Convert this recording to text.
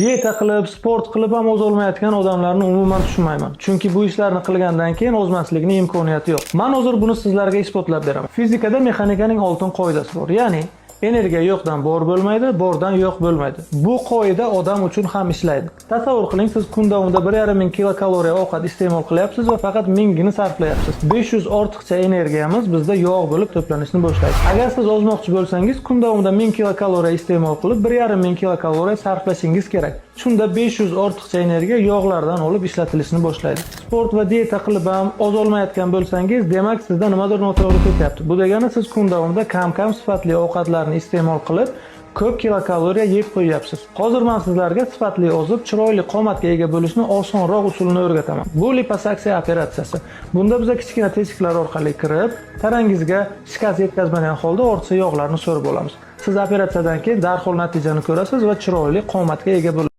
Dieta qilib, sport qilib ham o'z olmayotgan odamlarni umuman tushunmayman. Chunki bu ishlarni qilgandan keyin o'zmaslikning imkoniyati yo'q. Men hozir buni sizlarga isbotlab beraman. Fizikada mexanikaning oltin qoidasi bor. Ya'ni energiya yo'qdan bor bo'lmaydi, bordan yo'q bo'lmaydi. Bu qoida odam uchun ham ishlaydi. Tasavvur qiling, siz kun davomida 1,5 kilokaloriya ovqat iste'mol qilyapsiz va faqat 1000 gini sarflayapsiz. 500 ortiqcha energiyamiz bizda yog' bo'lib to'planishni boshlaydi. Agar siz ozmoqchi bo'lsangiz, kun davomida 1000 kilokaloriya iste'mol qilib 1,5 kilokaloriya sarflashingiz kerak. Shunda 500 ortiqcha energiya yog'lardan olib ishlatilishni boshlaydi. Sport va dieta qilib ham oz olmayotgan bo'lsangiz, demak sizda nimadir noto'g'ri ketyapti. Bu degani siz kun davomida kam sifatli ovqatlarni iste'mol qilib, ko'p kilokaloriya yeb qo'yyapsiz. Hozir men sizlarga sifatli ozib, chiroyli qomatga ega bo'lishni osonroq usulini o'rgataman. Bu liposaksiya operatsiyasi. Bunda biz kichkina teshiklar orqali kirib, tanangizga shikast yetkazmagan holda ortiqcha yog'larni so'rib olamiz. Siz operatsiyadan keyin darhol natijani ko'rasiz va chiroyli qomatga ega bo'lasiz.